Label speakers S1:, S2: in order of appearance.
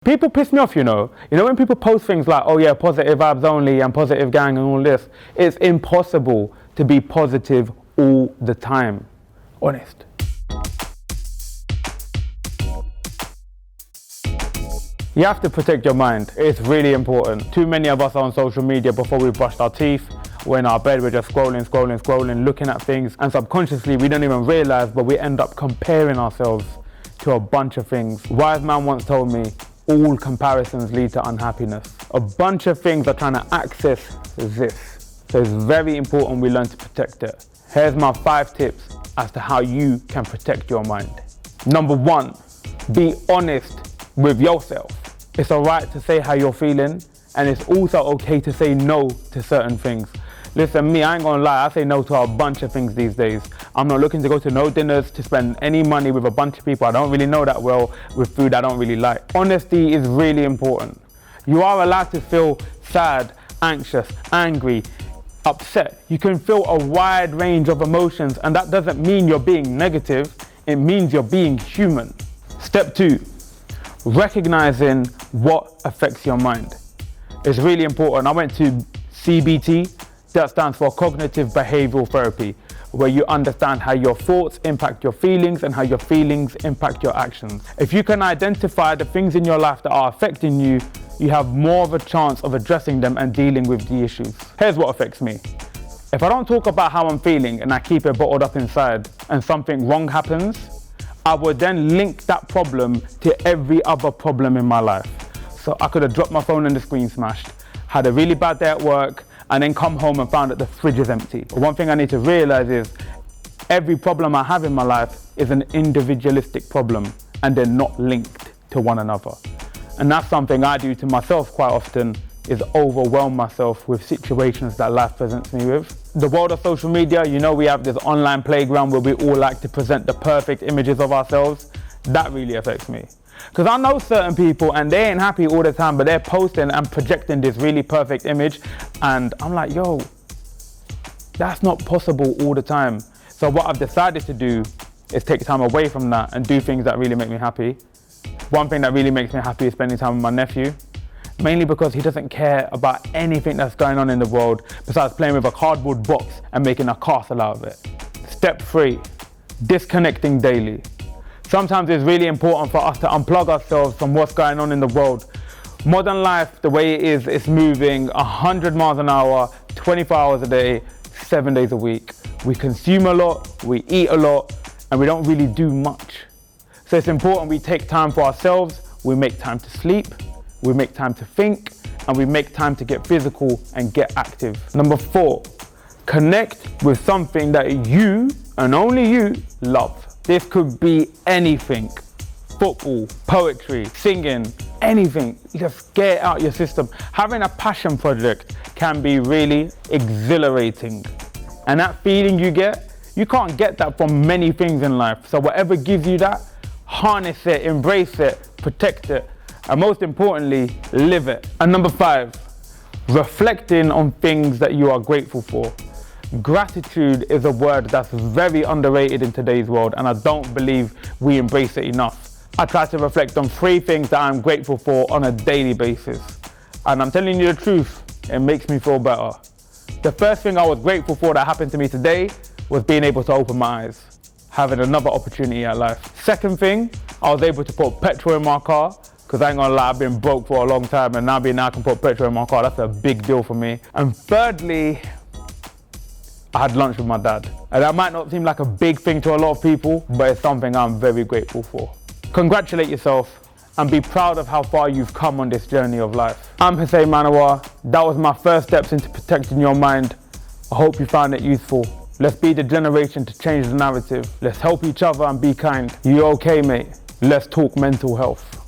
S1: People piss me off, you know. When people post things like, oh yeah, positive vibes only and positive gang and all this, it's impossible to be positive all the time. Honest. You have to protect your mind. It's really important. Too many of us are on social media before we brushed our teeth. We're in our bed, we're just scrolling, looking at things, and subconsciously we don't even realize, but we end up comparing ourselves to a bunch of things. Wise man once told me, all comparisons lead to unhappiness. A bunch of things are trying to access this. So it's very important we learn to protect it. Here's my 5 tips as to how you can protect your mind. Number 1, be honest with yourself. It's alright to say how you're feeling, and it's also okay to say no to certain things. Listen, me, I ain't gonna lie, I say no to a bunch of things these days. I'm not looking to go to no dinners, to spend any money with a bunch of people I don't really know that well, with food I don't really like. Honesty is really important. You are allowed to feel sad, anxious, angry, upset. You can feel a wide range of emotions, and that doesn't mean you're being negative, it means you're being human. Step 2, recognizing what affects your mind. It's really important. I went to CBT, that stands for Cognitive Behavioral Therapy, where you understand how your thoughts impact your feelings and how your feelings impact your actions. If you can identify the things in your life that are affecting you, you have more of a chance of addressing them and dealing with the issues. Here's what affects me. If I don't talk about how I'm feeling and I keep it bottled up inside and something wrong happens, I would then link that problem to every other problem in my life. So I could have dropped my phone and the screen smashed, had a really bad day at work, and then come home and found that the fridge is empty. One thing I need to realize is every problem I have in my life is an individualistic problem, and they're not linked to one another. And that's something I do to myself quite often, is overwhelm myself with situations that life presents me with. The world of social media, we have this online playground where we all like to present the perfect images of ourselves. That really affects me. Because I know certain people and they ain't happy all the time, but they're posting and projecting this really perfect image, and I'm like, yo, that's not possible all the time. So what I've decided to do is take time away from that and do things that really make me happy. One thing that really makes me happy is spending time with my nephew, mainly because he doesn't care about anything that's going on in the world besides playing with a cardboard box and making a castle out of it. Step 3, disconnecting daily. Sometimes it's really important for us to unplug ourselves from what's going on in the world. Modern life, the way it is, it's moving 100 miles an hour, 24 hours a day, 7 days a week. We consume a lot, we eat a lot, and we don't really do much. So it's important we take time for ourselves, we make time to sleep, we make time to think, and we make time to get physical and get active. Number 4, connect with something that you, and only you, love. This could be anything. Football, poetry, singing, anything. Just get it out your system. Having a passion project can be really exhilarating. And that feeling you get, you can't get that from many things in life. So whatever gives you that, harness it, embrace it, protect it, and most importantly, live it. And number 5, reflecting on things that you are grateful for. Gratitude is a word that's very underrated in today's world, and I don't believe we embrace it enough. I try to reflect on 3 things that I'm grateful for on a daily basis. And I'm telling you the truth, it makes me feel better. The first thing I was grateful for that happened to me today was being able to open my eyes, having another opportunity at life. Second thing, I was able to put petrol in my car, because I ain't gonna lie, I've been broke for a long time, and now I can put petrol in my car. That's a big deal for me. And thirdly, I had lunch with my dad. And that might not seem like a big thing to a lot of people, but it's something I'm very grateful for. Congratulate yourself and be proud of how far you've come on this journey of life. I'm Hussain Manawer. That was my first steps into protecting your mind. I hope you found it useful. Let's be the generation to change the narrative. Let's help each other and be kind. UOKM8. Let's talk mental health.